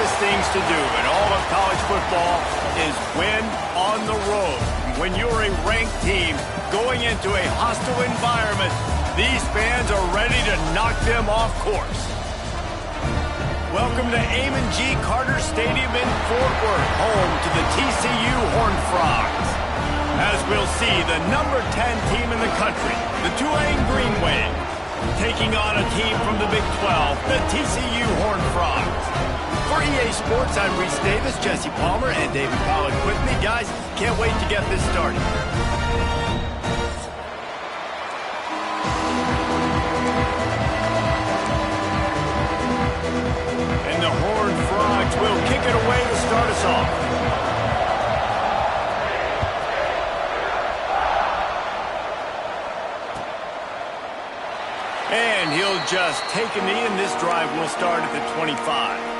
toughest things to do in all of college football is win on the road. When you're a ranked team going into a hostile environment, these fans are ready to knock them off course. Welcome to Ncaa Carter Stadium in Fort Worth, home to the TCU Horned Frogs. As we'll see, the number 10 team in the country, the Tulane Green Wave, taking on a team from the Big 12, the TCU Horned Frogs. For EA Sports, I'm Reese Davis, Jesse Palmer, and David Pollack with me. Guys, can't wait to get this started. And the Horned Frogs will kick it away to start us off. And he'll just take a knee, and this drive will start at the 25.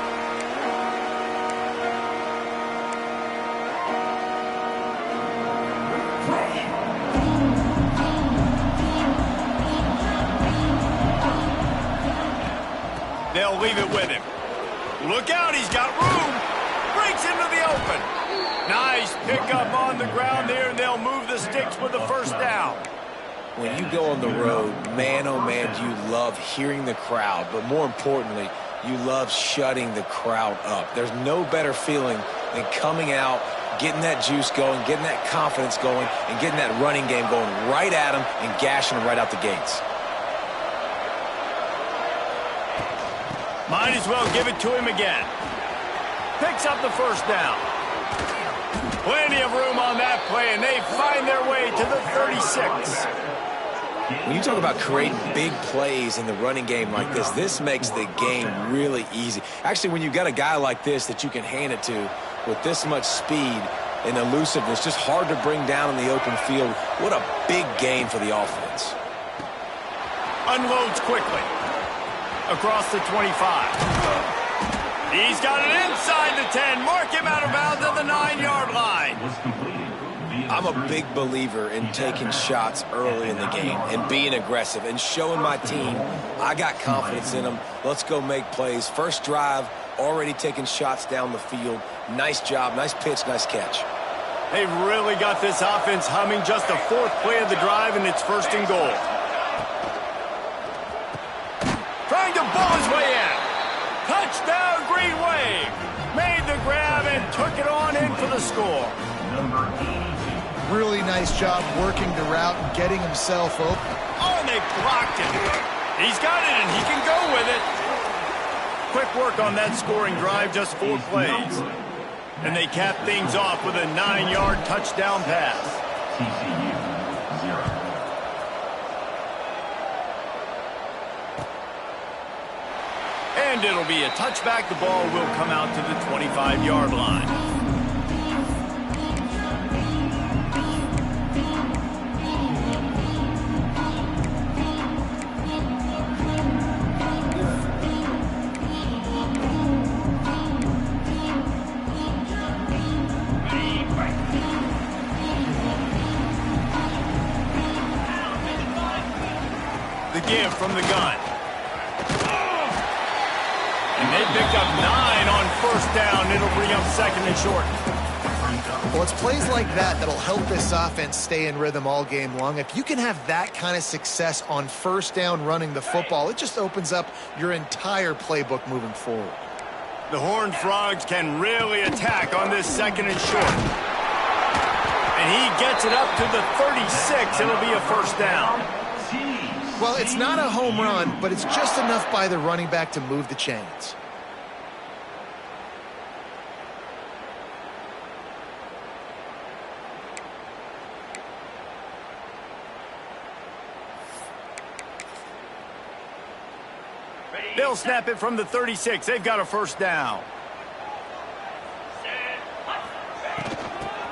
They'll leave it with him. Look out, he's got room. Breaks into the open. Nice pickup on the ground there, and they'll move the sticks with the first down. When you go on the road, man, oh man, do you love hearing the crowd. But more importantly, you love shutting the crowd up. There's no better feeling than coming out, getting that juice going, getting that confidence going, and getting that running game going right at them and gashing them right out the gates. Might as well give it to him again. Picks up the first down. Plenty of room on that play, and they find their way to the 36. When you talk about creating big plays in the running game like this makes the game really easy. Actually, when you've got a guy like this that you can hand it to with this much speed and elusiveness, just hard to bring down in the open field, what a big gain for the offense. Unloads quickly. Across the 25. He's got it inside the 10. Mark him out of bounds at the 9-yard line. I'm a big believer in taking shots early in the game and being aggressive and showing my team I got confidence in them. Let's go make plays. First drive, already taking shots down the field. Nice job, nice pitch, nice catch. They've really got this offense humming. Just the fourth play of the drive, and it's first and goal. Trying to ball his way in. Touchdown, Green Wave. Made the grab and took it on in for the score. Really nice job working the route and getting himself open. Oh, and they blocked him. He's got it, and he can go with it. Quick work on that scoring drive, just 4 plays. And they cap things off with a 9-yard touchdown pass. And it'll be a touchback. The ball will come out to the 25-yard line. The give from the gun. And they pick up 9 on first down. It'll bring up second and short. Well, it's plays like that that'll help this offense stay in rhythm all game long. If you can have that kind of success on first down running the football, it just opens up your entire playbook moving forward. The Horned Frogs can really attack on this second and short. And he gets it up to the 36. It'll be a first down. Well, it's not a home run, but it's just enough by the running back to move the chains. They'll snap it from the 36. They've got a first down.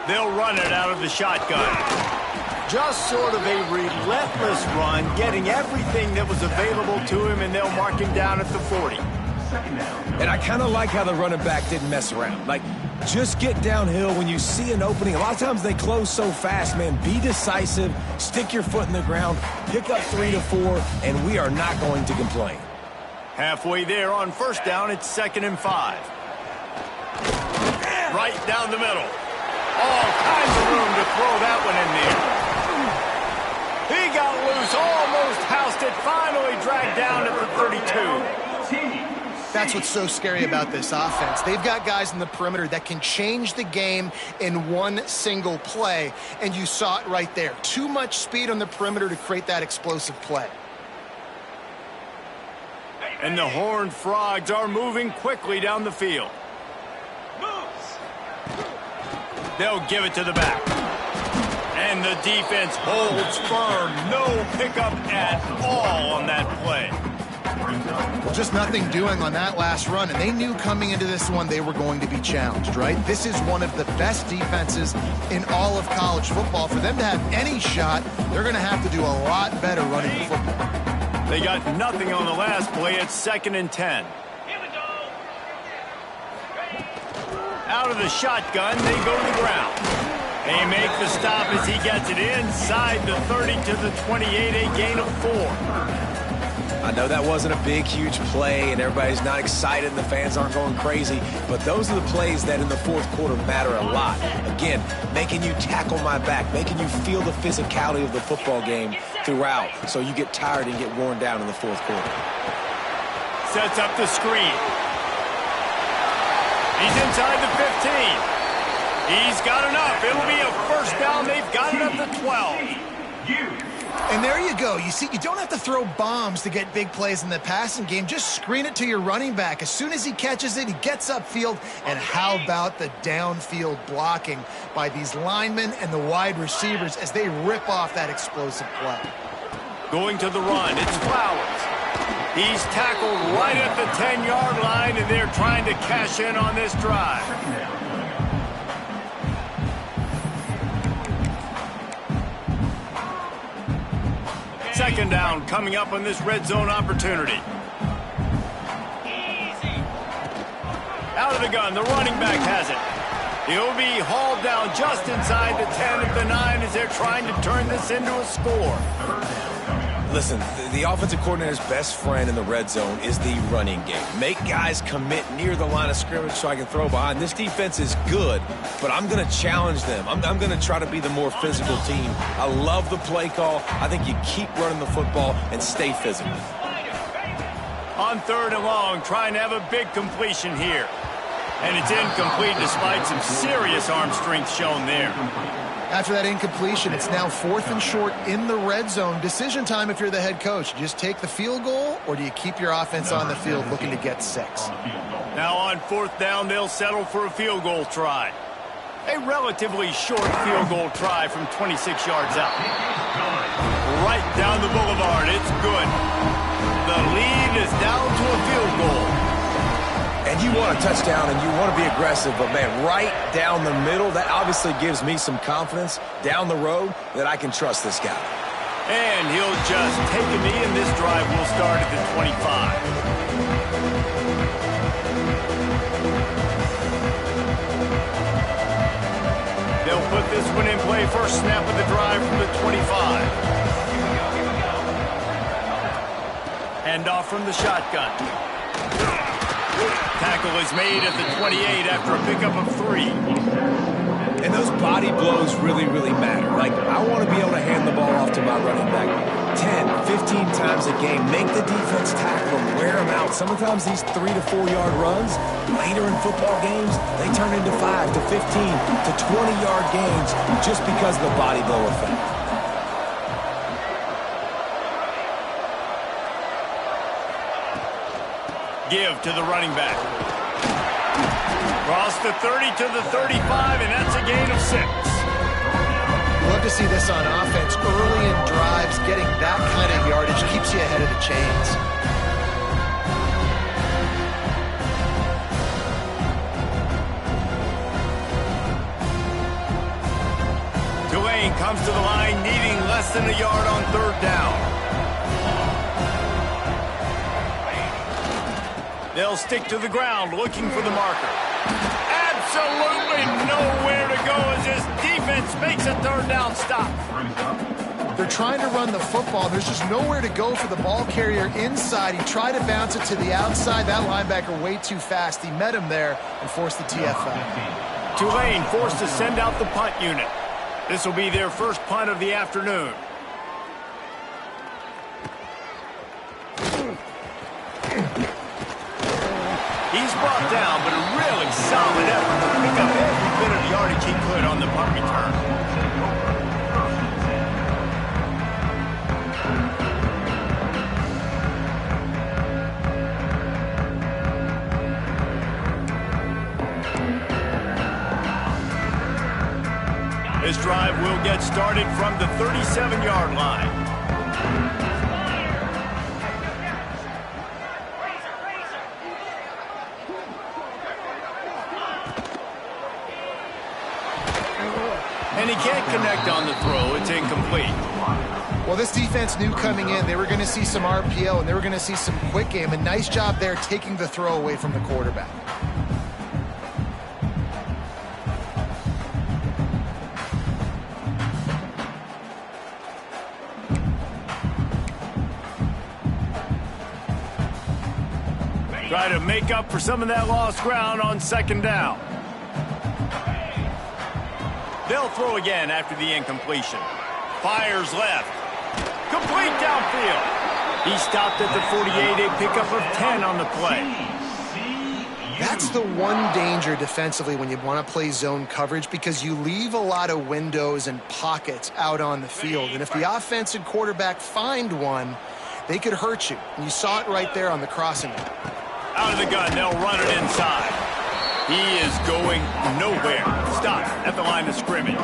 They'll run it out of the shotgun. Just sort of a relentless run, getting everything that was available to him, and they'll mark him down at the 40. And I kind of like how the running back didn't mess around. Like, just get downhill when you see an opening. A lot of times they close so fast, man. Be decisive, stick your foot in the ground, pick up 3 to 4, and we are not going to complain. Halfway there on first down, it's 2nd and 5. right down the middle. All kinds of room to throw that one in there. He got loose, almost housed it, finally dragged down at the 32. That's what's so scary about this offense. They've got guys in the perimeter that can change the game in one single play, and you saw it right there. Too much speed on the perimeter to create that explosive play. And the Horned Frogs are moving quickly down the field. They'll give it to the back. And the defense holds firm. No pickup at all on that play. Just nothing doing on that last run, and they knew coming into this one they were going to be challenged, right? This is one of the best defenses in all of college football. For them to have any shot, they're going to have to do a lot better running the football. They got nothing on the last play. It's 2nd and 10. Out of the shotgun, they go to the ground. They make the stop as he gets it inside the 30 to the 28, a gain of 4. I know that wasn't a big, huge play, and everybody's not excited, and the fans aren't going crazy, but those are the plays that in the fourth quarter matter a lot. Again, making you tackle my back, making you feel the physicality of the football game throughout, so you get tired and get worn down in the fourth quarter. Sets up the screen. He's inside the 15. He's got enough. It'll be a first down. They've got it up to 12. And there you go. You see, you don't have to throw bombs to get big plays in the passing game. Just screen it to your running back. As soon as he catches it, he gets upfield. And how about the downfield blocking by these linemen and the wide receivers as they rip off that explosive play? Going to the run, it's Flowers. He's tackled right at the 10-yard line, and they're trying to cash in on this drive. Second down coming up on this red zone opportunity. Out of the gun, the running back has it. He'll be hauled down just inside the 10 of the 9 as they're trying to turn this into a score. Listen, the offensive coordinator's best friend in the red zone is the running game. Make guys commit near the line of scrimmage so I can throw behind. This defense is good, but I'm going to challenge them. I'm going to try to be the more physical team. I love the play call. I think you keep running the football and stay physical. On 3rd and long, trying to have a big completion here. And it's incomplete despite some serious arm strength shown there. After that incompletion, it's now 4th and short in the red zone. Decision time if you're the head coach. You just take the field goal, or do you keep your offense on the field looking to get 6? Now on 4th down, they'll settle for a field goal try. A relatively short field goal try from 26 yards out. Right down the boulevard, it's good. The lead is down to a field goal. And you want a touchdown and you want to be aggressive, but, man, right down the middle, that obviously gives me some confidence down the road that I can trust this guy. And he'll just take a knee, and this drive will start at the 25. They'll put this one in play. First snap of the drive from the 25. Hand off from the shotgun. Tackle is made at the 28 after a pickup of 3. And those body blows really, really matter. Like, I want to be able to hand the ball off to my running back 10, 15 times a game. Make the defense tackle them, wear them out. Sometimes these 3 to 4 yard runs, later in football games, they turn into 5 to 15 to 20 yard gains just because of the body blow effect. Give to the running back. Cross the 30 to the 35, and that's a gain of 6. Love to see this on offense. Early in drives, getting that kind of yardage keeps you ahead of the chains. Tulane comes to the line, needing less than a yard on 3rd down. They'll stick to the ground, looking for the marker. Absolutely nowhere to go as this defense makes a 3rd down stop. They're trying to run the football. There's just nowhere to go for the ball carrier inside. He tried to bounce it to the outside. That linebacker way too fast. He met him there and forced the TFL. Tulane forced to send out the punt unit. This will be their first punt of the afternoon. He's brought down, but a really solid effort to pick up every bit of yardage he could on the punt return. This drive will get started from the 37-yard line. And he can't connect on the throw. It's incomplete. Well, this defense knew coming in they were going to see some RPO and they were going to see some quick game. A nice job there taking the throw away from the quarterback. Try to make up for some of that lost ground on second down. They'll throw again after the incompletion. Fires left. Complete downfield. He stopped at the 48, a pickup of 10 on the play. That's the one danger defensively when you want to play zone coverage, because you leave a lot of windows and pockets out on the field. And if the offensive quarterback find one, they could hurt you. And you saw it right there on the crossing. Out of the gun, they'll run it inside. He is going nowhere. Stop at the line of scrimmage.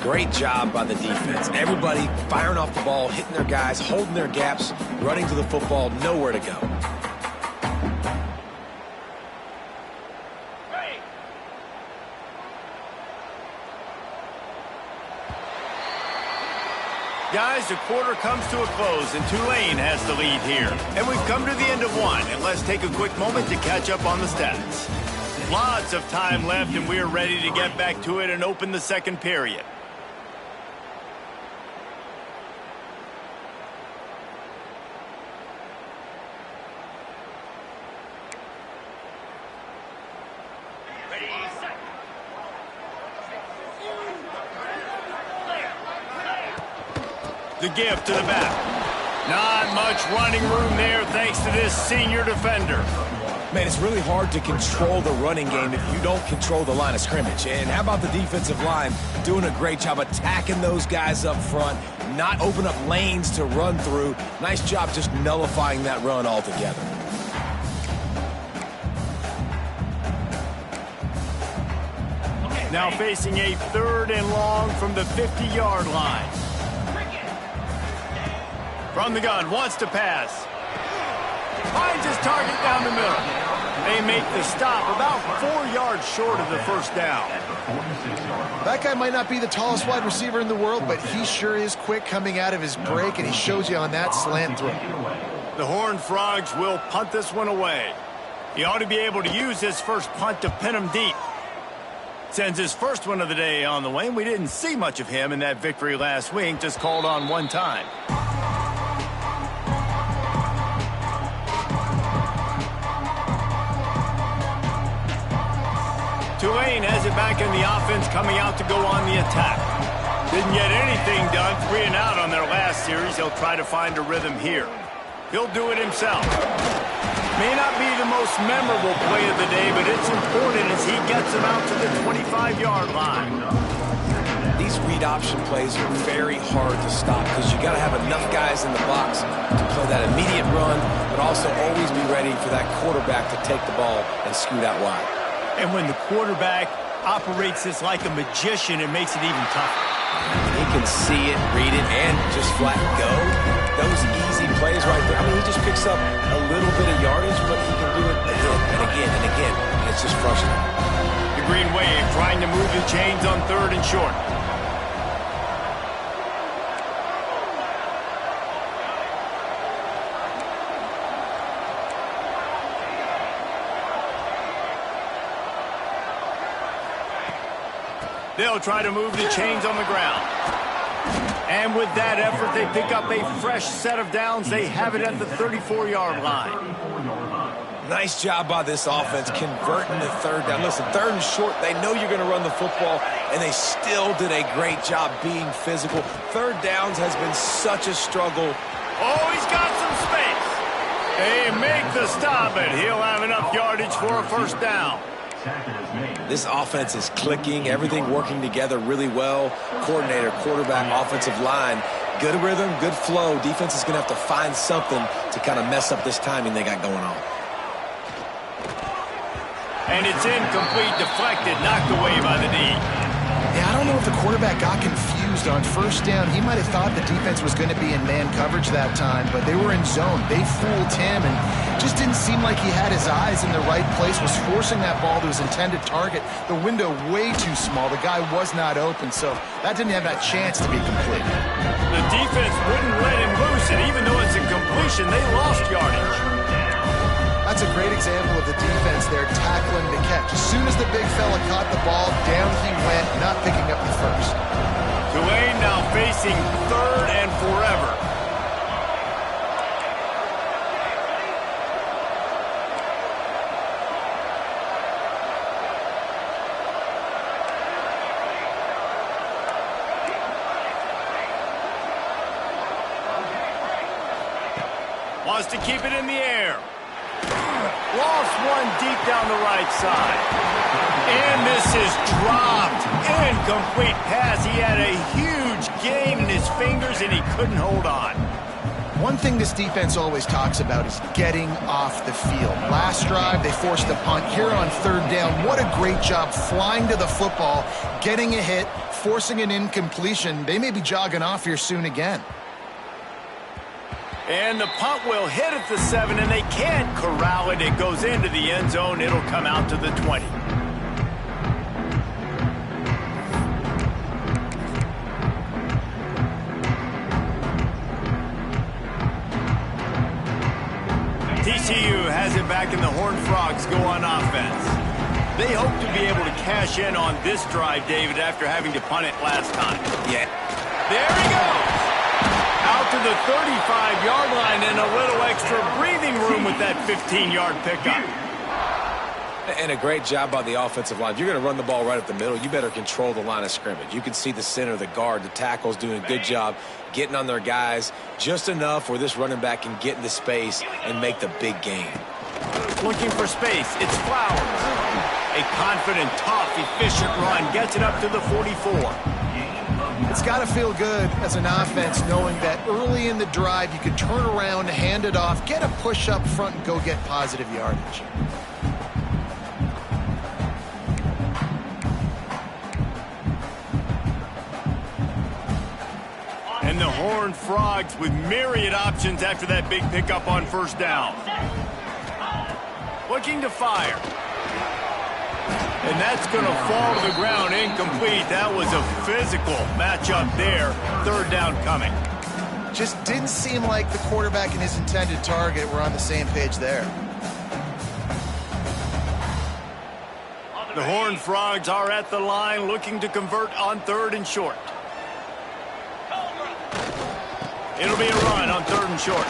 Great job by the defense. Everybody firing off the ball, hitting their guys, holding their gaps, running to the football, nowhere to go. Guys, the quarter comes to a close, and Tulane has the lead here. And we've come to the end of one, and let's take a quick moment to catch up on the stats. Lots of time left, and we're ready to get back to it and open the second period. The give to the back. Not much running room there thanks to this senior defender. Man, it's really hard to control the running game if you don't control the line of scrimmage. And how about the defensive line doing a great job attacking those guys up front, not open up lanes to run through. Nice job just nullifying that run altogether. Now facing a 3rd and long from the 50-yard line. From the gun, wants to pass. Finds his target down the middle. They make the stop about 4 yards short of the first down. That guy might not be the tallest wide receiver in the world, but he sure is quick coming out of his break, and he shows you on that slant throw. The Horned Frogs will punt this one away. He ought to be able to use his first punt to pin him deep. Sends his first one of the day on the way, and we didn't see much of him in that victory last week, just called on one time. Tulane has it back in the offense, coming out to go on the attack. Didn't get anything done, 3 and out on their last series. He'll try to find a rhythm here. He'll do it himself. May not be the most memorable play of the day, but it's important as he gets him out to the 25-yard line. These read option plays are very hard to stop because you got to have enough guys in the box to play that immediate run, but also always be ready for that quarterback to take the ball and scoot out wide. And when the quarterback operates this like a magician, it makes it even tougher. He can see it, read it, and just flat go. Those easy plays right there. I mean, he just picks up a little bit of yardage, but he can do it again and again and again. And it's just frustrating. The Green Wave trying to move the chains on 3rd and short. They'll try to move the chains on the ground. And with that effort, they pick up a fresh set of downs. They have it at the 34-yard line. Nice job by this offense converting the third down. Listen, third and short, they know you're going to run the football, and they still did a great job being physical. Third downs has been such a struggle. Oh, he's got some space. They make the stop, and he'll have enough yardage for a first down. This offense is clicking, everything working together really well. Coordinator, quarterback, offensive line, good rhythm, good flow. Defense is going to have to find something to kind of mess up this timing they got going on. And it's incomplete, deflected, knocked away by the knee. Yeah, I don't know if the quarterback got confused on first down. He might have thought the defense was going to be in man coverage that time, but they were in zone. They fooled him, and just didn't seem like he had his eyes in the right place, was forcing that ball to his intended target. The window way too small. The guy was not open, so that didn't have that chance to be complete. The defense wouldn't let him loose, and even though it's a completion, they lost yardage. That's a great example of the defense there tackling the catch. As soon as the big fella caught the ball, down he went, not picking up the first. Tulane now facing third and forever. Wants to keep it in the air. Lost one deep down the right side. And this is dropped. Incomplete pass. He had a huge gain in his fingers, and he couldn't hold on. One thing this defense always talks about is getting off the field. Last drive, they forced a punt. Here on third down, what a great job flying to the football, getting a hit, forcing an incompletion. They may be jogging off here soon again. And the punt will hit at the 7, and they can't corral it. It goes into the end zone. It'll come out to the 20. TCU has it back, and the Horned Frogs go on offense. They hope to be able to cash in on this drive, David, after having to punt it last time. Yeah. There he goes. Out to the 35-yard line, and a little extra breathing room with that 15-yard pickup. And a great job by the offensive line. If you're going to run the ball right up the middle, you better control the line of scrimmage. You can see the center, the guard, the tackles doing a good job getting on their guys just enough where this running back can get into space and make the big gain. Looking for space. It's Flowers. A confident, tough, efficient run gets it up to the 44. It's got to feel good as an offense knowing that early in the drive you can turn around, hand it off, get a push up front, and go get positive yardage. And the Horned Frogs with myriad options after that big pickup on first down. Looking to fire. And that's going to fall to the ground, incomplete. That was a physical matchup there. Third down coming. Just didn't seem like the quarterback and his intended target were on the same page there. The Horned Frogs are at the line looking to convert on third and short. It'll be a run on third and short.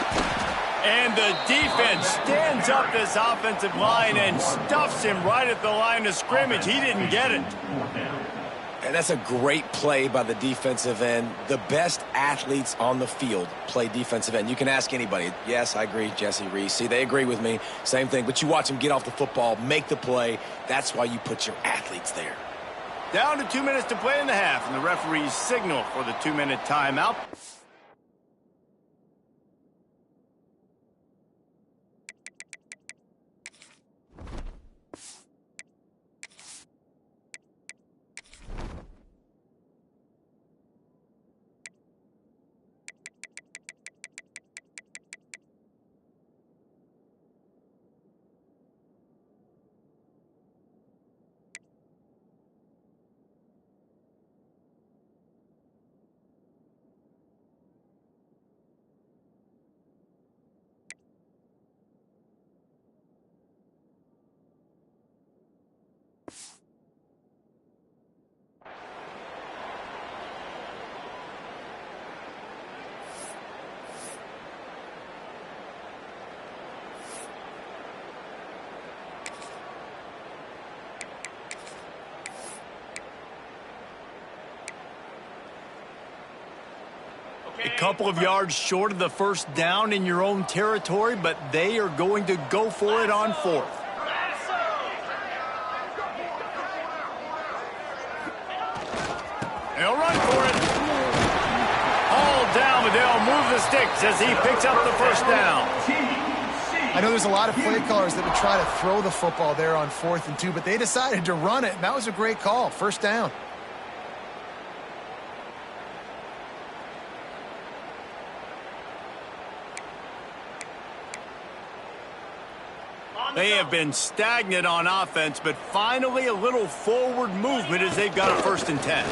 And the defense stands up this offensive line and stuffs him right at the line of scrimmage. He didn't get it. And that's a great play by the defensive end. The best athletes on the field play defensive end. You can ask anybody. Yes, I agree, Jesse Reese. See, they agree with me. Same thing. But you watch them get off the football, make the play. That's why you put your athletes there. Down to 2 minutes to play in the half, and the referees signal for the 2-minute timeout. A couple of yards short of the first down in your own territory, but they are going to go for it on fourth. They'll run for it. All down, but they'll move the sticks as he picks up the first down. I know there's a lot of play callers that would try to throw the football there on 4th and 2, but they decided to run it, and that was a great call. First down. They have been stagnant on offense, but finally a little forward movement as they've got a 1st and 10.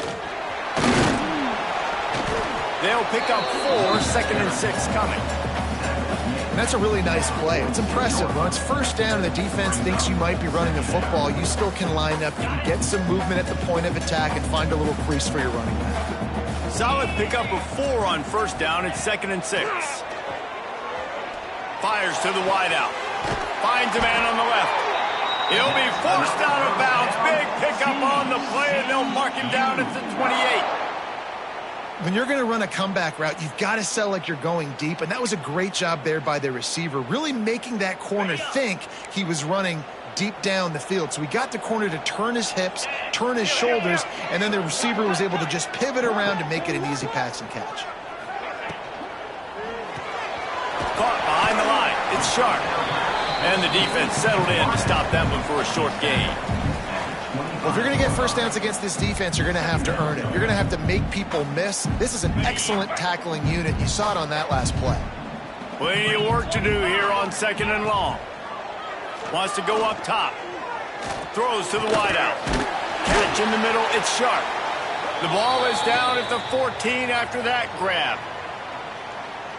They'll pick up 4, 2nd and 6 coming. And that's a really nice play. It's impressive. When it's first down and the defense thinks you might be running the football, you still can line up. You can get some movement at the point of attack and find a little crease for your running back. Solid pickup of 4 on 1st down. It's 2nd and 6. Fires to the wideout. Finds a man on the left. He'll be forced out of bounds. Big pickup on the play, and they'll mark him down at the 28. When you're going to run a comeback route, you've got to sell like you're going deep, and that was a great job there by the receiver, really making that corner think he was running deep down the field. So he got the corner to turn his hips, turn his shoulders, and then the receiver was able to just pivot around and make it an easy pass and catch. Caught behind the line. It's Sharp. And the defense settled in to stop that one for a short gain. Well, if you're going to get first downs against this defense, you're going to have to earn it. You're going to have to make people miss. This is an excellent tackling unit. You saw it on that last play. Plenty of work to do here on 2nd and long. Wants to go up top. Throws to the wideout. Catch in the middle. It's Sharp. The ball is down at the 14 after that grab.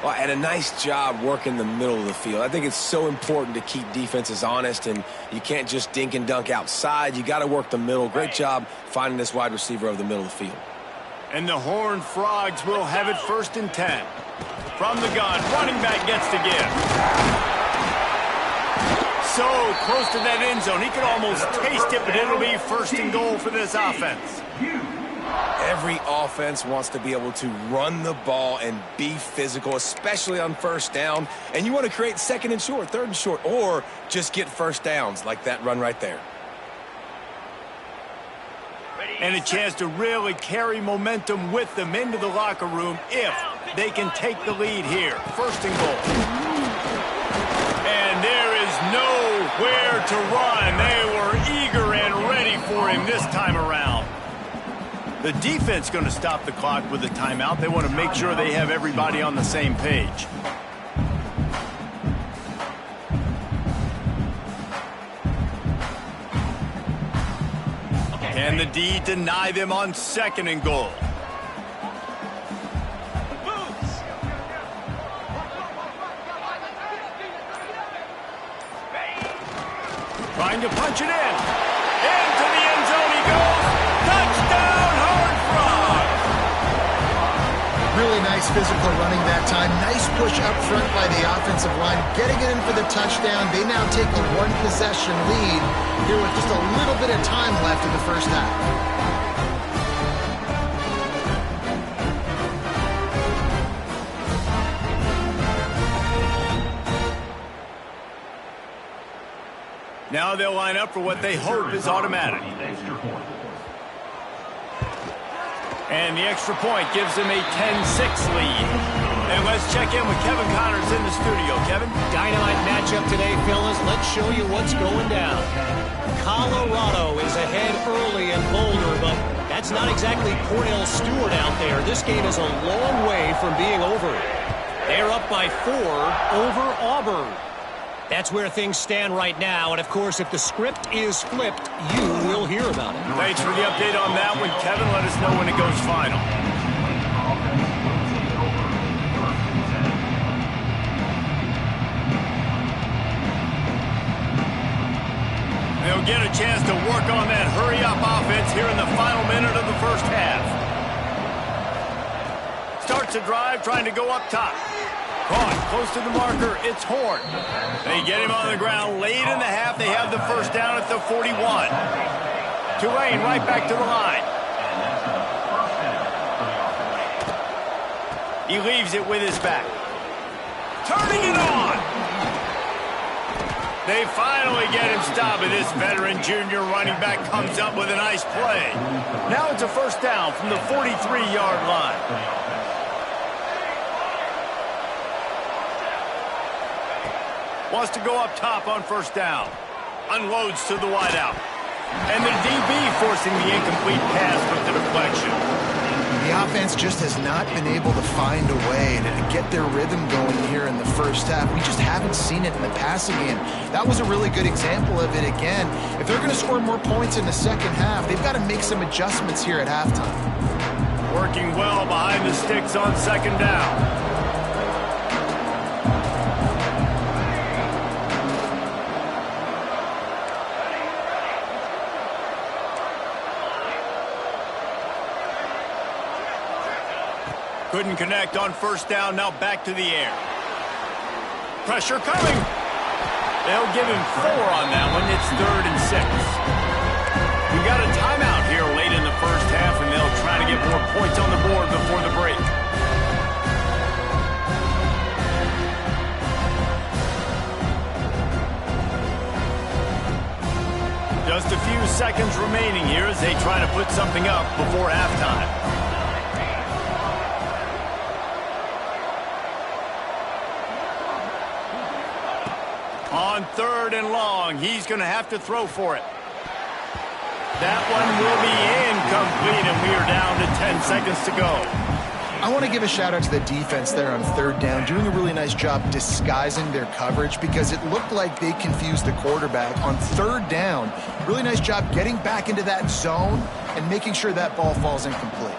Well, and a nice job working the middle of the field. I think it's so important to keep defenses honest, and you can't just dink and dunk outside. You got to work the middle. Great job finding this wide receiver over the middle of the field. And the Horned Frogs will have it 1st and 10. From the gun, running back gets to give. So close to that end zone. He could almost taste it, but it'll be 1st and goal for this offense. Every offense wants to be able to run the ball and be physical, especially on 1st down. And you want to create 2nd and short, 3rd and short, or just get first downs like that run right there. And a chance to really carry momentum with them into the locker room if they can take the lead here. 1st and goal. And there is nowhere to run. They were eager and ready for him this time around. The defense going to stop the clock with a timeout. They want to make sure they have everybody on the same page. Can the D deny them on 2nd and goal? Trying to punch it in. Into the end zone he goes. Touchdown, Horned Frogs! Really nice physical running that time. Nice push up front by the offensive line. Getting it in for the touchdown. They now take a 1-possession lead here with just a little bit of time left in the first half. Now they'll line up for what they hope is automatic. And the extra point gives them a 10-6 lead. And let's check in with Kevin Connors in the studio. Kevin? Dynamite matchup today, fellas. Let's show you what's going down. Colorado is ahead early in Boulder, but that's not exactly Cornell Stewart out there. This game is a long way from being over. They're up by 4 over Auburn. That's where things stand right now, and of course, if the script is flipped, you will hear about it. Thanks for the update on that one, Kevin. Let us know when it goes final. They'll get a chance to work on that hurry-up offense here in the final minute of the first half. Starts a drive, trying to go up top. Caught close to the marker. It's Horn. They get him on the ground late in the half. They have the first down at the 41. Tulane right back to the line. He leaves it with his back. Turning it on. They finally get him stopped, and this veteran junior running back comes up with a nice play. Now it's a first down from the 43-yard line. Wants to go up top on first down. Unloads to the wideout. And the DB forcing the incomplete pass with the deflection. The offense just has not been able to find a way to get their rhythm going here in the first half. We just haven't seen it in the passing game. That was a really good example of it again. If they're going to score more points in the second half, they've got to make some adjustments here at halftime. Working well behind the sticks on second down. Couldn't connect on first down, now back to the air. Pressure coming. They'll give him 4 on that one. It's 3rd and 6. We got a timeout here late in the first half, and they'll try to get more points on the board before the break. Just a few seconds remaining here as they try to put something up before halftime. On 3rd and long, he's going to have to throw for it. That one will be incomplete, and we are down to 10 seconds to go. I want to give a shout out to the defense there on 3rd down, doing a really nice job disguising their coverage because it looked like they confused the quarterback on 3rd down. Really nice job getting back into that zone and making sure that ball falls incomplete.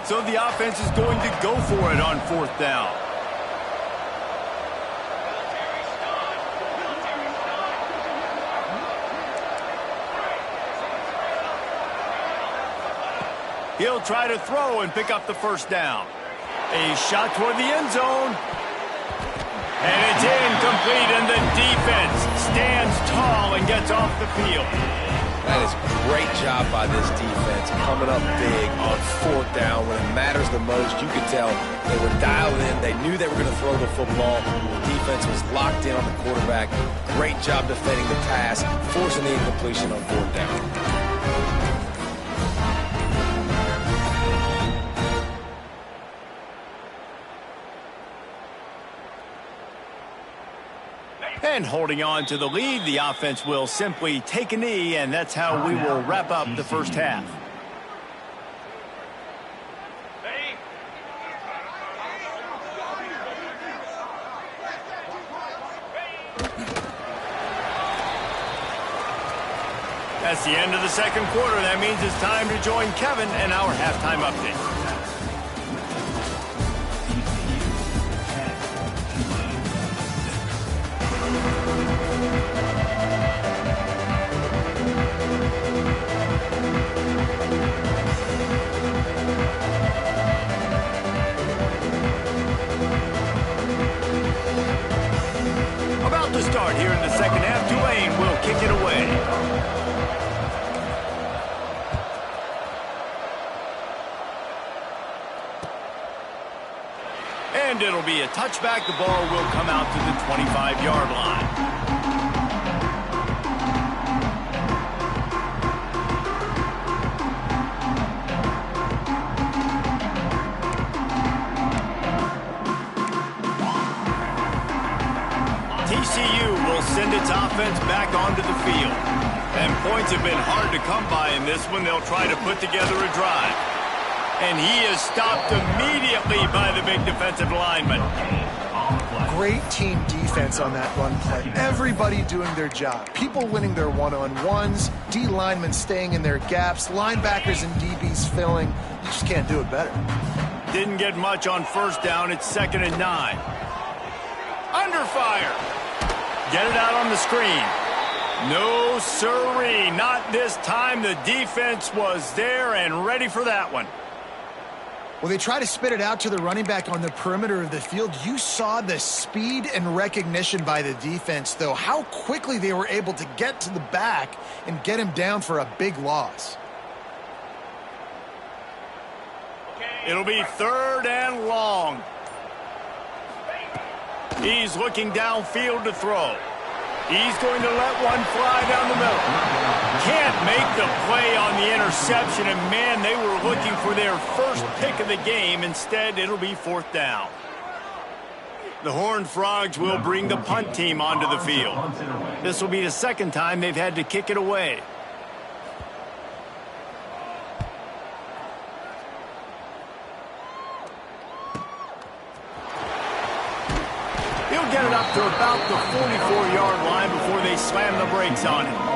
So the offense is going to go for it on 4th down. He'll try to throw and pick up the first down. A shot toward the end zone. And it's incomplete, and the defense stands tall and gets off the field. That is a great job by this defense, coming up big on 4th down when it matters the most. You could tell they were dialed in. They knew they were going to throw the football. The defense was locked in on the quarterback. Great job defending the pass, forcing the incompletion on 4th down. And holding on to the lead, the offense will simply take a knee, and that's how we will wrap up the first half. That's the end of the second quarter. That means it's time to join Kevin and our halftime update. About to start here in the second half, Tulane will kick it away. And it'll be a touchback. The ball will come out to the 25-yard line. TCU will send its offense back onto the field. And points have been hard to come by in this one. They'll try to put together a drive. And he is stopped immediately by the big defensive lineman. Great team defense on that run play. Everybody doing their job. People winning their one-on-ones, D linemen staying in their gaps, linebackers and DBs filling. You just can't do it better. Didn't get much on first down. It's 2nd and 9. Under fire. Get it out on the screen. No siree, not this time. The defense was there and ready for that one. Well, they try to spit it out to the running back on the perimeter of the field. You saw the speed and recognition by the defense, though, how quickly they were able to get to the back and get him down for a big loss. It'll be 3rd and long. He's looking downfield to throw. He's going to let one fly down the middle. Can't make the play on the interception, and man, they were looking for their first pick of the game. Instead, it'll be 4th down. The Horned Frogs will bring the punt team onto the field. This will be the 2nd time they've had to kick it away. He'll get it up to about the 44-yard line before they slam the brakes on him.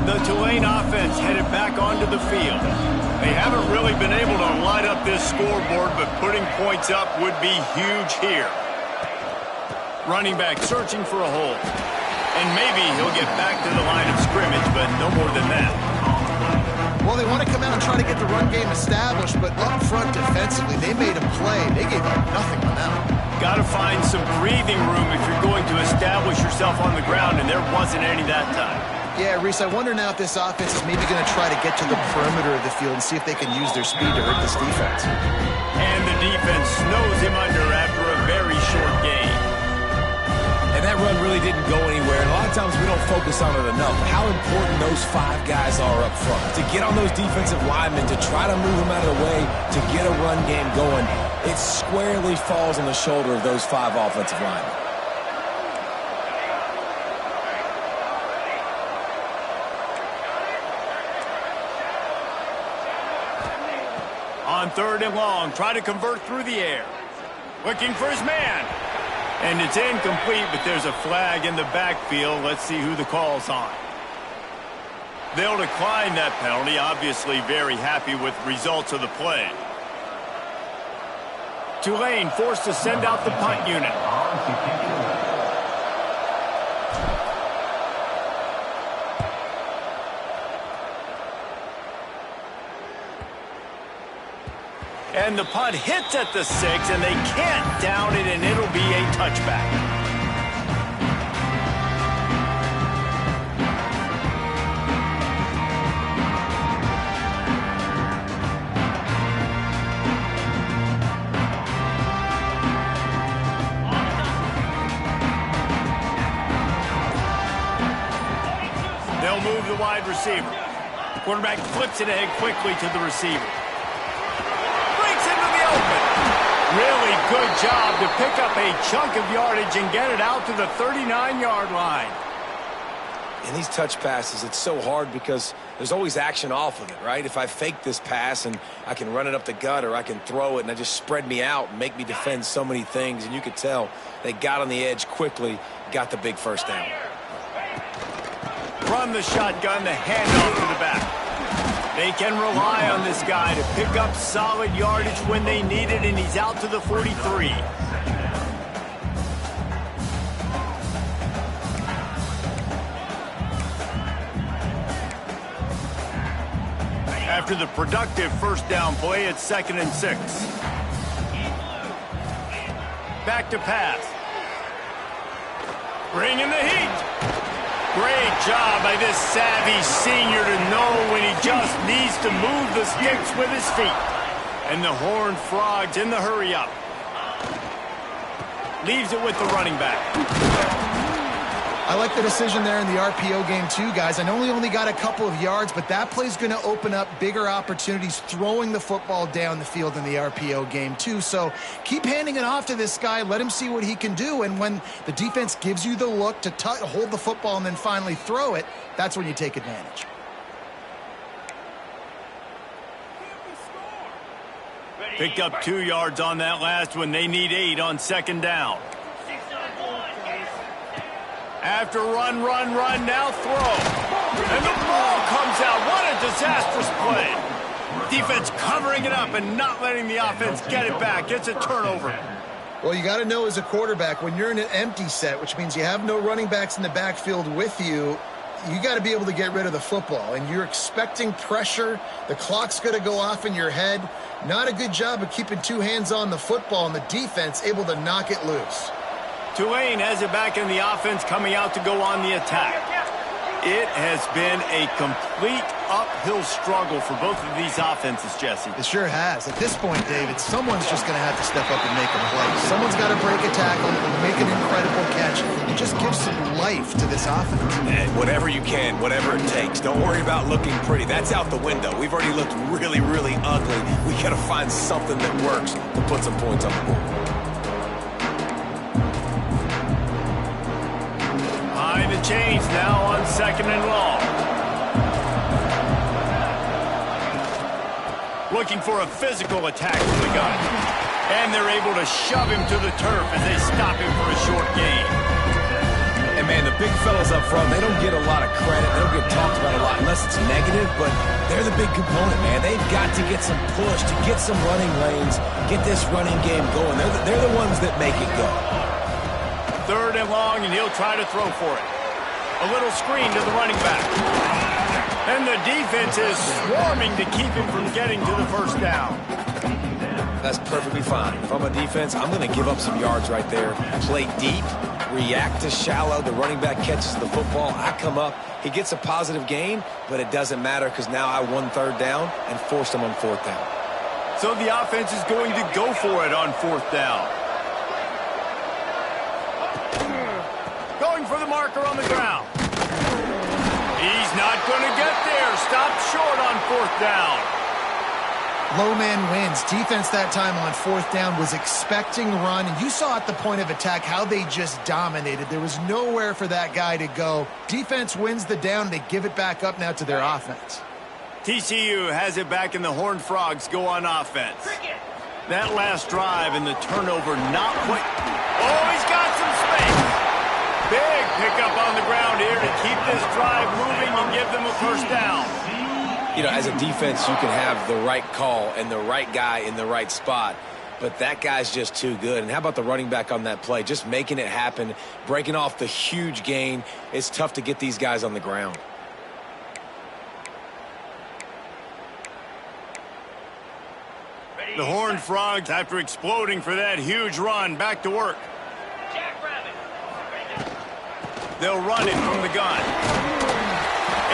The Tulane offense headed back onto the field. They haven't really been able to light up this scoreboard, but putting points up would be huge here. Running back searching for a hole. And maybe he'll get back to the line of scrimmage, but no more than that. Well, they want to come out and try to get the run game established, but up front defensively, they made a play. They gave up nothing on that one. Got to find some breathing room if you're going to establish yourself on the ground, and there wasn't any that time. Yeah, Reese, I wonder now if this offense is maybe going to try to get to the perimeter of the field and see if they can use their speed to hurt this defense. And the defense snows him under after a very short game. And that run really didn't go anywhere. And a lot of times we don't focus on it enough. How important those 5 guys are up front. To get on those defensive linemen, to try to move them out of the way, to get a run game going, it squarely falls on the shoulder of those 5 offensive linemen. On 3rd and long, try to convert through the air. Looking for his man. And it's incomplete, but there's a flag in the backfield. Let's see who the call's on. They'll decline that penalty, obviously very happy with results of the play. Tulane forced to send out the punt unit. And the punt hits at the 6, and they can't down it, and it'll be a touchback. They'll move the wide receiver. Quarterback flips it ahead quickly to the receiver. Really good job to pick up a chunk of yardage and get it out to the 39-yard line. In these touch passes, it's so hard because there's always action off of it, right? If I fake this pass and I can run it up the gut or I can throw it and I just spread me out and make me defend so many things, and you could tell they got on the edge quickly, got the big 1st down. From the shotgun, the handoff to the back. They can rely on this guy to pick up solid yardage when they need it, and he's out to the 43. After the productive 1st down play, it's 2nd and 6. Back to pass. Bringing the heat. Great job by this savvy senior to know when he just needs to move the sticks with his feet. And the Horned Frogs in the hurry-up. Leaves it with the running back. I like the decision there in the RPO game too, guys. I know he only got a couple of yards, but that play's going to open up bigger opportunities throwing the football down the field in the RPO game too. So keep handing it off to this guy. Let him see what he can do. And when the defense gives you the look to hold the football and then finally throw it, that's when you take advantage. Picked up 2 yards on that last one. They need 8 on 2nd down. After run, now throw. And the ball comes out. What a disastrous play. Defense covering it up and not letting the offense get it back. It's a turnover. Well, you got to know as a quarterback, when you're in an empty set, which means you have no running backs in the backfield with you, you got to be able to get rid of the football, and you're expecting pressure. The clock's going to go off in your head. Not a good job of keeping two hands on the football, and the defense able to knock it loose. Tulane has it back in the offense, coming out to go on the attack. It has been a complete uphill struggle for both of these offenses, Jesse. It sure has. At this point, David, someone's just going to have to step up and make a play. Someone's got to break a tackle and make an incredible catch and just give some life to this offense. And whatever you can, whatever it takes. Don't worry about looking pretty. That's out the window. We've already looked really, really ugly. We got to find something that works to put some points on the board. Behind the chains now on 2nd and long. Looking for a physical attack from the gun. And they're able to shove him to the turf as they stop him for a short gain. And, man, the big fellas up front, they don't get a lot of credit. They don't get talked about a lot unless it's negative, but they're the big component, man. They've got to get some push, to get some running lanes, get this running game going. They're the ones that make it go. 3rd and long, and he'll try to throw for it. A little screen to the running back. And the defense is swarming to keep him from getting to the first down. That's perfectly fine. If I'm a defense, I'm going to give up some yards right there. Play deep, react to shallow. The running back catches the football. I come up. He gets a positive gain, but it doesn't matter because now I won 3rd down and forced him on 4th down. So the offense is going to go for it on 4th down. Going for the marker on the ground. He's not going to get there. Stopped short on 4th down. Low man wins. Defense that time on 4th down was expecting run. And you saw at the point of attack how they just dominated. There was nowhere for that guy to go. Defense wins the down. They give it back up now to their offense. TCU has it back, and the Horned Frogs go on offense. That last drive and the turnover not quite. Oh, he's got some space. Big pickup on the ground here to keep this drive moving and give them a first down. You know, as a defense, you can have the right call and the right guy in the right spot, but that guy's just too good. And how about the running back on that play? Just making it happen, breaking off the huge gain. It's tough to get these guys on the ground. The Horned Frogs, after exploding for that huge run, back to work. They'll run it from the gun.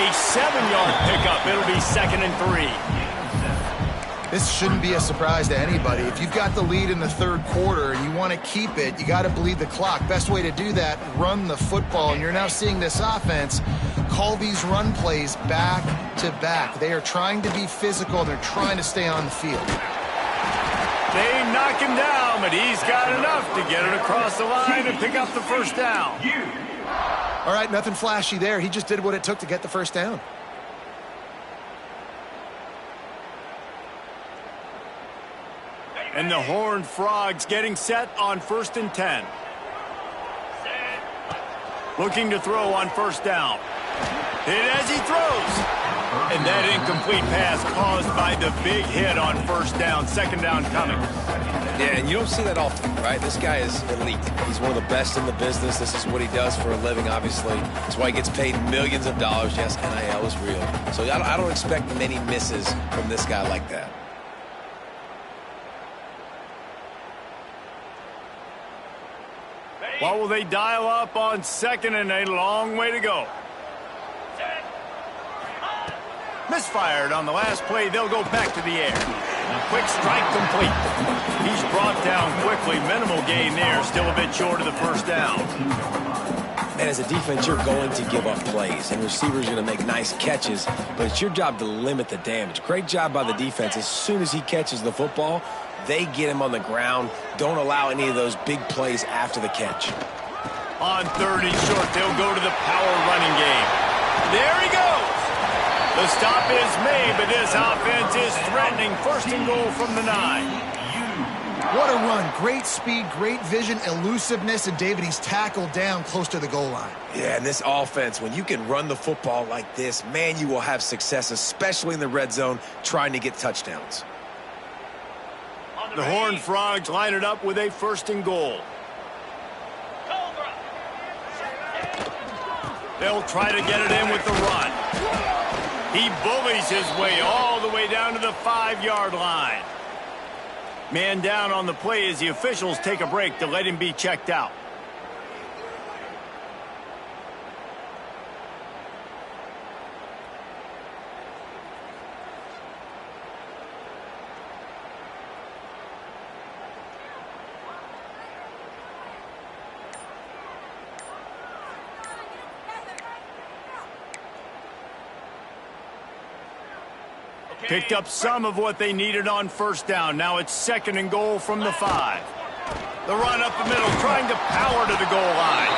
A 7-yard pickup. It'll be 2nd and 3. This shouldn't be a surprise to anybody. If you've got the lead in the 3rd quarter and you want to keep it, you got to bleed the clock. Best way to do that, run the football. And you're now seeing this offense call these run plays back to back. They are trying to be physical. They're trying to stay on the field. They knock him down, but he's got enough to get it across the line and pick up the first down. All right, nothing flashy there. He just did what it took to get the first down. And the Horned Frogs getting set on 1st and 10. Looking to throw on 1st down. Hit as he throws. And that incomplete pass caused by the big hit on 1st down. 2nd down coming. Yeah, and you don't see that often, right? This guy is elite. He's one of the best in the business. This is what he does for a living, obviously. That's why he gets paid millions of dollars. Yes, NIL is real. So I don't expect many misses from this guy like that. What will they dial up on 2nd and a long way to go? Misfired on the last play. They'll go back to the air. Quick strike complete. He's brought down quickly. Minimal gain there. Still a bit short of the first down. And as a defense, you're going to give up plays, and receivers are going to make nice catches, but it's your job to limit the damage. Great job by the defense. As soon as he catches the football, they get him on the ground. Don't allow any of those big plays after the catch. On 3rd and short, they'll go to the power running game. There he goes. The stop is made, but this offense is threatening. 1st and goal from the 9. What a run. Great speed, great vision, elusiveness, and David, he's tackled down close to the goal line. Yeah, and this offense, when you can run the football like this, man, you will have success, especially in the red zone, trying to get touchdowns. The Horned Frogs line it up with a 1st and goal. They'll try to get it in with the run. He bullies his way all the way down to the 5-yard line. Man down on the play as the officials take a break to let him be checked out. Picked up some of what they needed on first down. Now it's 2nd and goal from the 5. The run up the middle, trying to power to the goal line.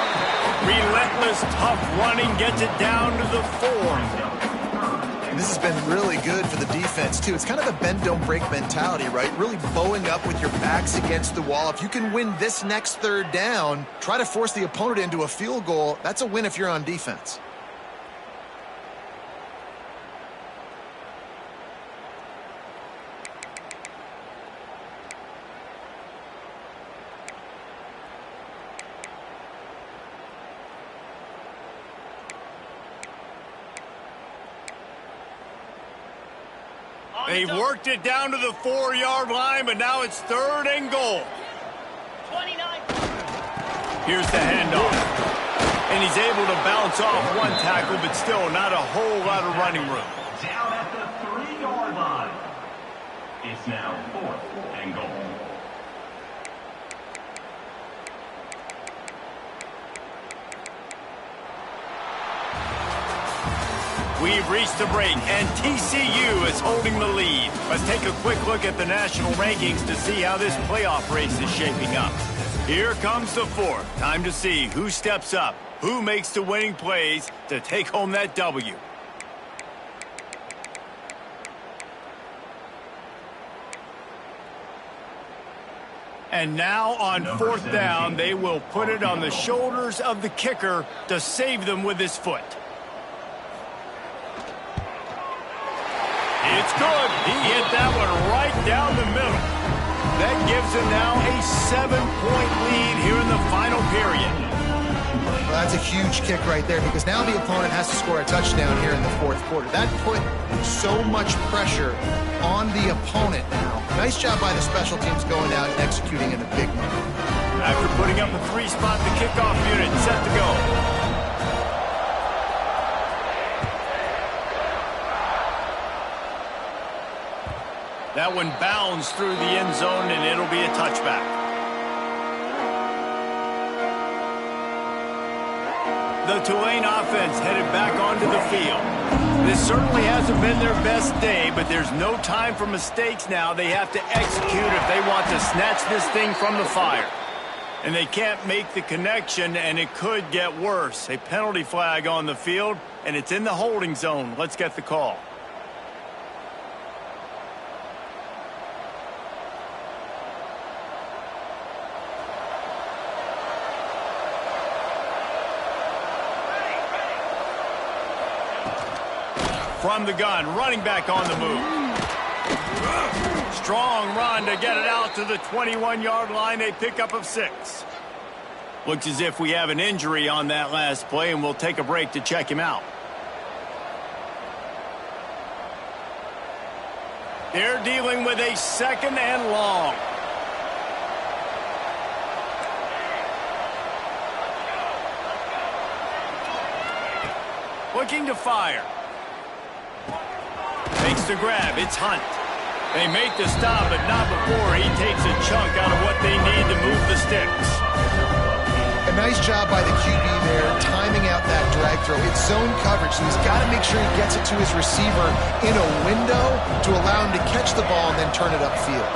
Relentless, tough running gets it down to the 4. This has been really good for the defense, too. It's kind of a bend-don't-break mentality, right? Really bowing up with your backs against the wall. If you can win this next 3rd down, try to force the opponent into a field goal. That's a win if you're on defense. They've worked it down to the 4-yard line, but now it's 3rd and goal. 29. Here's the handoff. And he's able to bounce off one tackle, but still not a whole lot of running room. Down at the 3-yard line. It's now 4th and goal. We've reached the break, and TCU is holding the lead. Let's take a quick look at the national rankings to see how this playoff race is shaping up. Here comes the 4th. Time to see who steps up, who makes the winning plays to take home that W. And now on 4th down, they will put it on the shoulders of the kicker to save them with his foot. It's good. He hit that one right down the middle. That gives him now a 7-point lead here in the final period. Well, that's a huge kick right there because now the opponent has to score a touchdown here in the 4th quarter. That put so much pressure on the opponent now. Nice job by the special teams going out and executing in a big moment. After putting up a 3-spot, the kickoff unit set to go. That one bounds through the end zone, and it'll be a touchback. The Tulane offense headed back onto the field. This certainly hasn't been their best day, but there's no time for mistakes now. They have to execute if they want to snatch this thing from the fire. And they can't make the connection, and it could get worse. A penalty flag on the field, and it's in the holding zone. Let's get the call. From the gun, running back on the move. Strong run to get it out to the 21-yard line, a pickup of 6. Looks as if we have an injury on that last play, and we'll take a break to check him out. They're dealing with a 2nd and long. Looking to fire. Makes the grab. It's Hunt. They make the stop, but not before he takes a chunk out of what they need to move the sticks. A nice job by the QB there, timing out that drag throw. It's zone coverage, so he's got to make sure he gets it to his receiver in a window to allow him to catch the ball and then turn it upfield.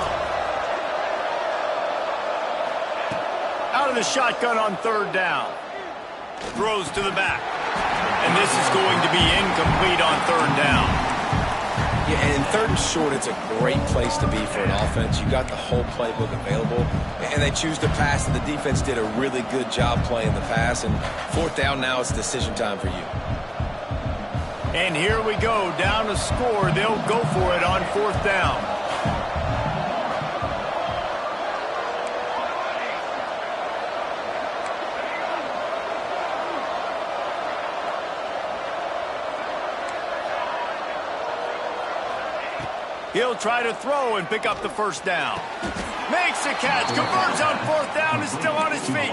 Out of the shotgun on 3rd down. Throws to the back. And this is going to be incomplete on 3rd down. Yeah, and in 3rd and short, it's a great place to be for an offense. You got the whole playbook available, and they choose to pass, and the defense did a really good job playing the pass. And 4th down now, it's decision time for you. And here we go, down to score. They'll go for it on 4th down. He'll try to throw and pick up the first down. Makes the catch, converts on fourth down, is still on his feet.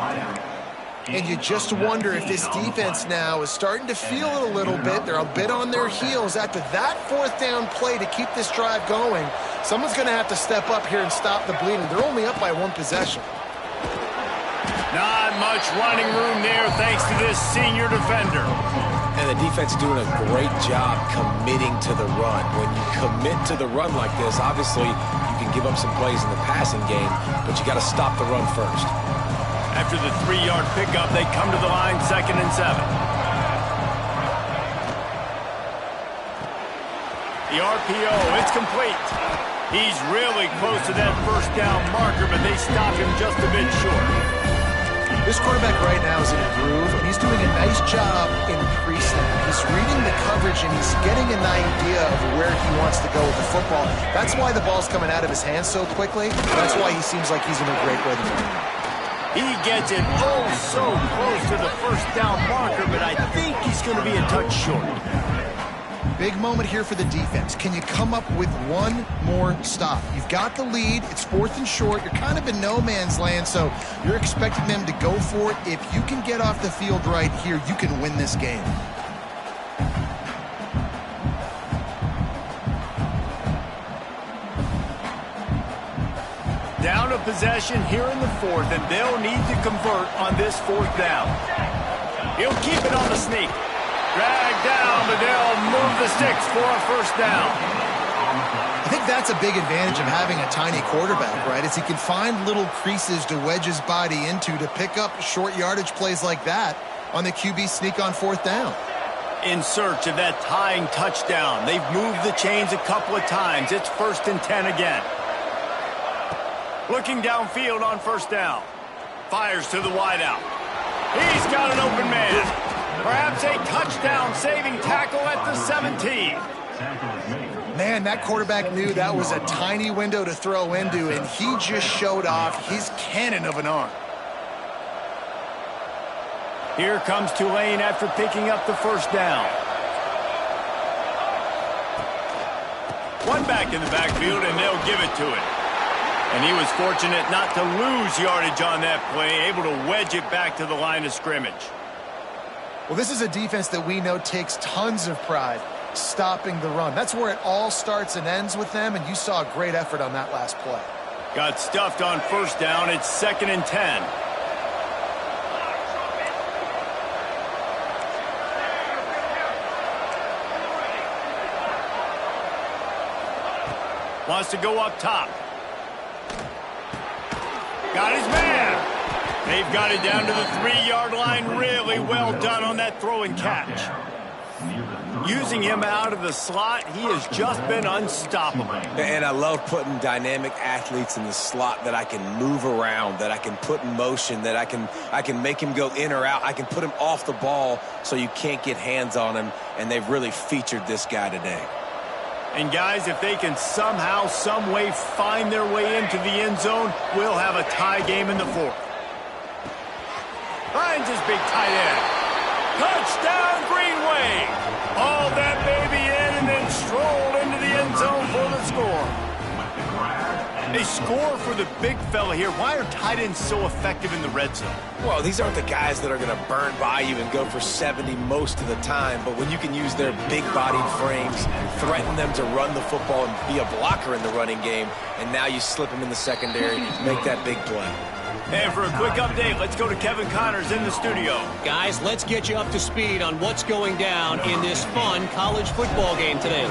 And you just wonder if this defense now is starting to feel it a little bit. They're a bit on their heels after that fourth down play to keep this drive going. Someone's going to have to step up here and stop the bleeding. They're only up by one possession. Not much running room there thanks to this senior defender. And the defense is doing a great job committing to the run. When you commit to the run like this, obviously you can give up some plays in the passing game, but you got to stop the run first. After the 3-yard pickup, they come to the line 2nd and 7. The RPO, it's complete. He's really close to that first down marker, but they stop him just a bit short. This quarterback right now is in a groove, and he's doing a nice job in pre-snap. He's reading the coverage, and he's getting an idea of where he wants to go with the football. That's why the ball's coming out of his hands so quickly. That's why he seems like he's in a great rhythm. He gets it oh so close to the first down marker, but I think he's going to be a touch short. Big moment here for the defense. Can you come up with one more stop? You've got the lead. It's 4th and short. You're kind of in no man's land, so you're expecting them to go for it. If you can get off the field right here, you can win this game. Down a possession here in the 4th, and they'll need to convert on this 4th down. He'll keep it on the sneak. Drag down, but they'll move the sticks for a first down. I think that's a big advantage of having a tiny quarterback, right? Is he can find little creases to wedge his body into to pick up short yardage plays like that on the QB sneak on 4th down. In search of that tying touchdown. They've moved the chains a couple of times. It's 1st and 10 again. Looking downfield on first down. Fires to the wideout. He's got an open man. Perhaps a touchdown-saving tackle at the 17. Man, that quarterback knew that was a tiny window to throw into, and he just showed off his cannon of an arm. Here comes Tulane after picking up the first down. One back in the backfield, and they'll give it to him. And he was fortunate not to lose yardage on that play, able to wedge it back to the line of scrimmage. Well, this is a defense that we know takes tons of pride stopping the run. That's where it all starts and ends with them, and you saw a great effort on that last play. Got stuffed on first down. It's 2nd and 10. Wants to go up top. Got his man. They've got it down to the 3-yard line. Really well done on that throw and catch. Using him out of the slot, he has just been unstoppable. And I love putting dynamic athletes in the slot that I can move around, that I can put in motion, that I can make him go in or out. I can put him off the ball so you can't get hands on him, and they've really featured this guy today. And guys, if they can somehow, some way find their way into the end zone, we'll have a tie game in the 4th. Finds his big tight end. Touchdown, Greenway. Hauled that baby in and then strolled into the end zone for the score. They score for the big fella here. Why are tight ends so effective in the red zone? Well, these aren't the guys that are going to burn by you and go for 70 most of the time, but when you can use their big-bodied frames, threaten them to run the football and be a blocker in the running game, and now you slip them in the secondary, make that big play. And for a quick update, let's go to Kevin Connors in the studio. Guys, let's get you up to speed on what's going down in this fun college football game today.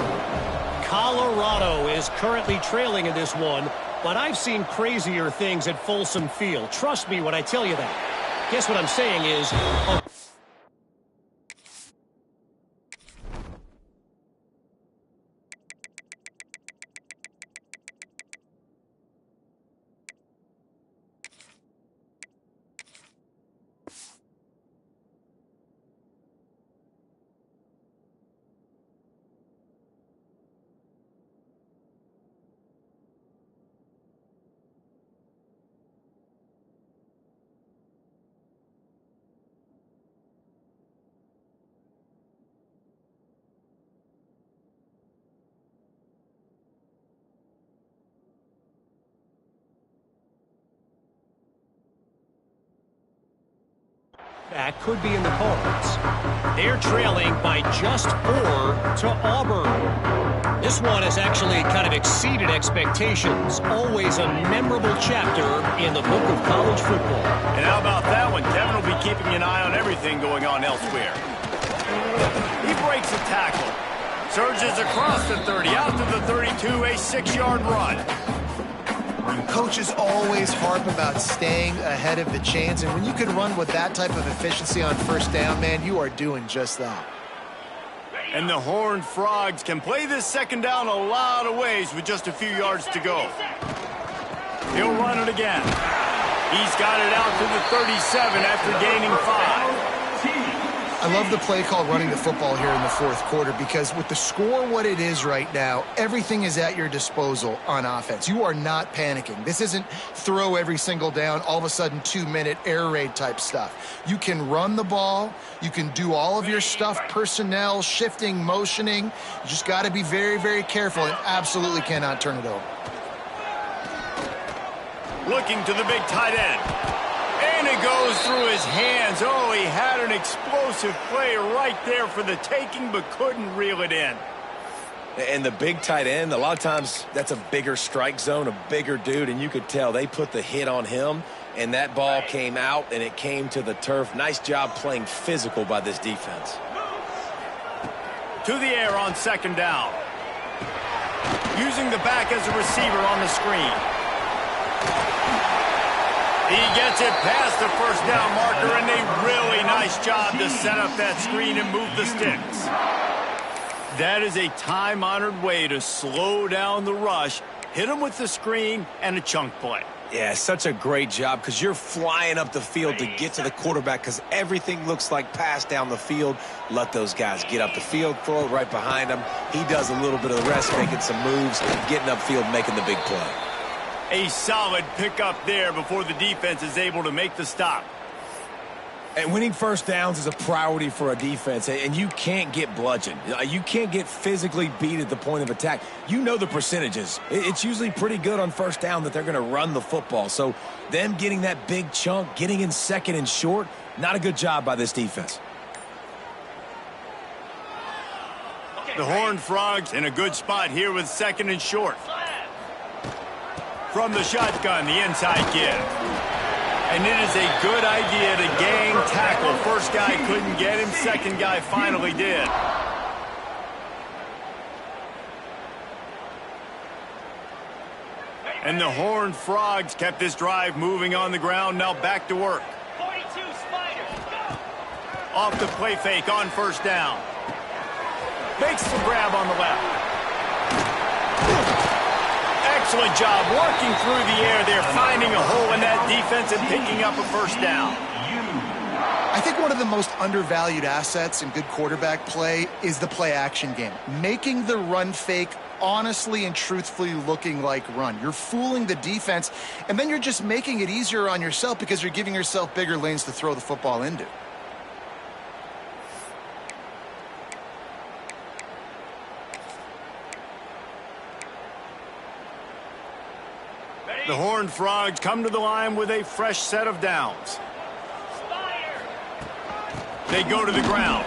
Colorado is currently trailing in this one, but I've seen crazier things at Folsom Field. Trust me when I tell you that. Guess what I'm saying is... That could be in the cards. They're trailing by just 4 to Auburn. This one has actually kind of exceeded expectations. Always a memorable chapter in the book of college football. And how about that one? Kevin will be keeping an eye on everything going on elsewhere. He breaks a tackle. Surges across the 30, out to the 32, a 6-yard run. Coaches always harp about staying ahead of the chains, and when you can run with that type of efficiency on first down, man, you are doing just that. And the Horned Frogs can play this second down a lot of ways with just a few yards to go. He'll run it again. He's got it out to the 37 after gaining 5. I love the play call running the football here in the fourth quarter because with the score what it is right now, everything is at your disposal on offense. You are not panicking. This isn't throw every single down, all of a sudden 2-minute air raid type stuff. You can run the ball. You can do all of your stuff, personnel, shifting, motioning. You just got to be very, very careful and absolutely cannot turn it over. Looking to the big tight end. And it goes through his hands. Oh, he had an explosive play right there for the taking, but couldn't reel it in. And the big tight end, a lot of times that's a bigger strike zone, a bigger dude, and you could tell they put the hit on him, and that ball came out, and it came to the turf. Nice job playing physical by this defense. To the air on second down. Using the back as a receiver on the screen. He gets it past the first down marker, and a really nice job to set up that screen and move the sticks. That is a time-honored way to slow down the rush, hit him with the screen, and a chunk play. Yeah, such a great job because you're flying up the field to get to the quarterback because everything looks like pass down the field. Let those guys get up the field, throw it right behind him. He does a little bit of the rest, making some moves, getting upfield, making the big play. A solid pickup there before the defense is able to make the stop. And winning first downs is a priority for a defense, and you can't get bludgeoned. You can't get physically beat at the point of attack. You know the percentages. It's usually pretty good on first down that they're going to run the football. So them getting that big chunk, getting in second and short, not a good job by this defense. The Horned Frogs in a good spot here with second and short. From the shotgun, the inside give. And it is a good idea to gang tackle. First guy couldn't get him, second guy finally did. And the Horned Frogs kept this drive moving on the ground, now back to work. 42 Spiders, go! Off the play fake on first down. Makes the grab on the left. Excellent job working through the air there, finding a hole in that defense and picking up a first down. I think one of the most undervalued assets in good quarterback play is the play-action game. Making the run fake honestly and truthfully looking like run. You're fooling the defense, and then you're just making it easier on yourself because you're giving yourself bigger lanes to throw the football into. The Horned Frogs come to the line with a fresh set of downs. They go to the ground.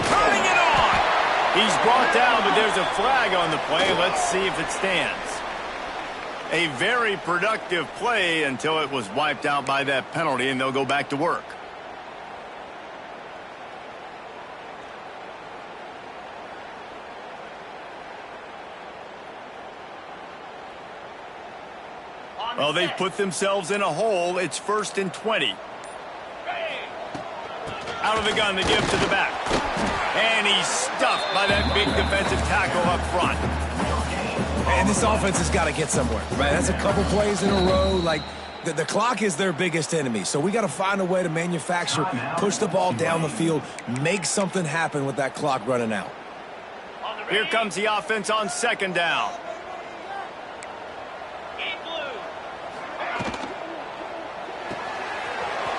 Turning it on! He's brought down, but there's a flag on the play. Let's see if it stands. A very productive play until it was wiped out by that penalty, and they'll go back to work. Well, they've put themselves in a hole. It's 1st and 20. Out of the gun, they give to the back. And he's stuffed by that big defensive tackle up front. And this offense has got to get somewhere, right? That's a couple plays in a row. Like, the clock is their biggest enemy. So we got to find a way to manufacture, push the ball down the field, make something happen with that clock running out. Here comes the offense on second down.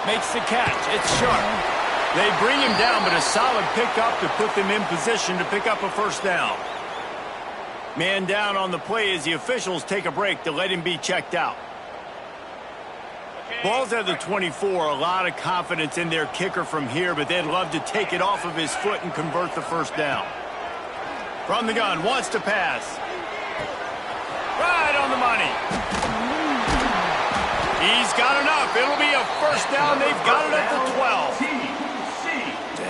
Makes the catch. It's sharp. They bring him down, but a solid pickup to put them in position to pick up a first down. Man down on the play as the officials take a break to let him be checked out. Ball's at the 24. A lot of confidence in their kicker from here, but they'd love to take it off of his foot and convert the first down. From the gun, wants to pass. Right on the money. He's got enough. It'll be a first down. They've got it at the 12.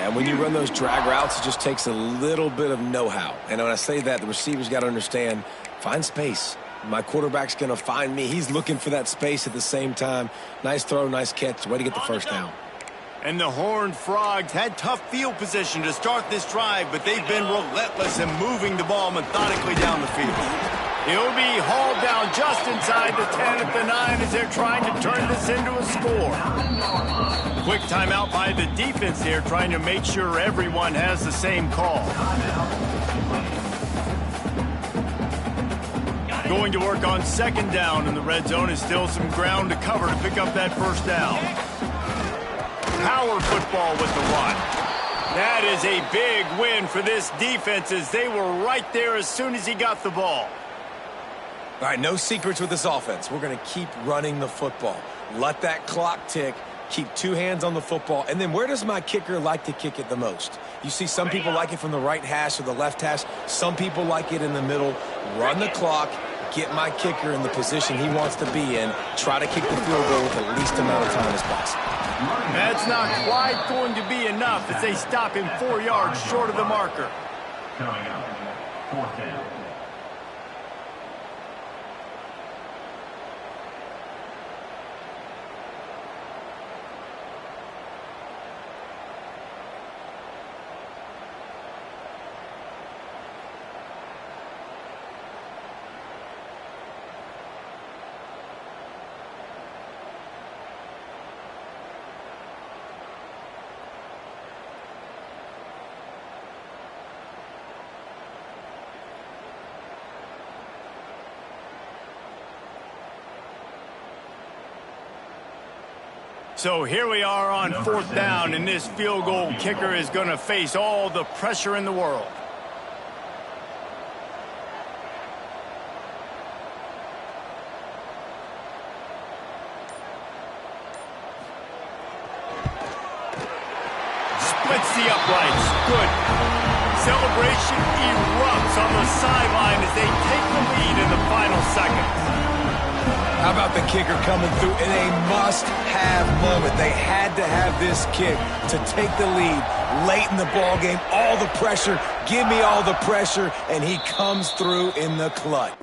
And when you run those drag routes, it just takes a little bit of know-how. And when I say that, the receiver's got to understand, find space. My quarterback's going to find me. He's looking for that space at the same time. Nice throw, nice catch. Way to get the first down. And the Horned Frogs had tough field position to start this drive, but they've been relentless in moving the ball methodically down the field. He'll be hauled down just inside the 10 at the 9 as they're trying to turn this into a score. Quick timeout by the defense here, trying to make sure everyone has the same call. Going to work on second down, and the red zone is still some ground to cover to pick up that first down. Power football with the one. That is a big win for this defense as they were right there as soon as he got the ball. All right, no secrets with this offense. We're going to keep running the football. Let that clock tick. Keep two hands on the football. And then where does my kicker like to kick it the most? You see some people like it from the right hash or the left hash. Some people like it in the middle. Run the clock. Get my kicker in the position he wants to be in. Try to kick the field goal with the least amount of time as possible. That's not quite going to be enough as they stop him 4 yards short of the marker. Coming up, fourth down. So here we are on fourth down, and this field goal kicker is going to face all the pressure in the world. Splits the uprights. Good. Celebration erupts on the sideline as they take the lead in the final seconds. How about the kicker coming through in a must-have moment? They had to have this kick to take the lead late in the ball game. All the pressure, give me all the pressure, and he comes through in the clutch.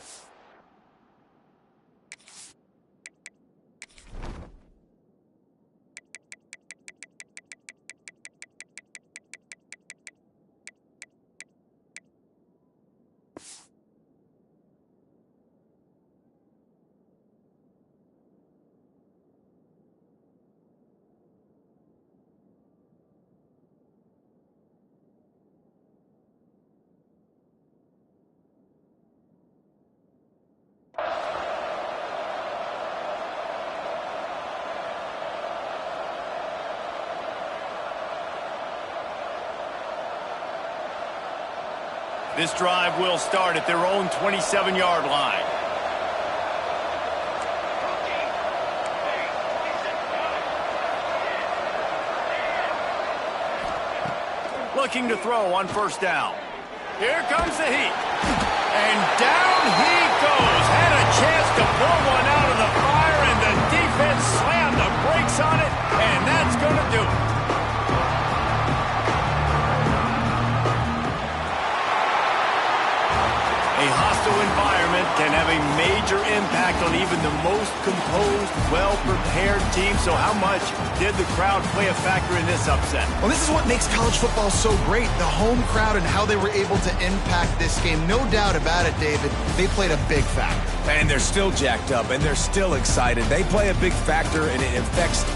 This drive will start at their own 27-yard line. Looking to throw on first down. Here comes the heat. And down he goes. Had a chance to pull one out of the fire, and the defense slammed the brakes on it, and that's going to do it. A hostile environment can have a major impact on even the most composed, well-prepared team. So how much did the crowd play a factor in this upset? Well, this is what makes college football so great, the home crowd and how they were able to impact this game. No doubt about it, David. They played a big factor. And they're still jacked up, and they're still excited. They play a big factor, and it affects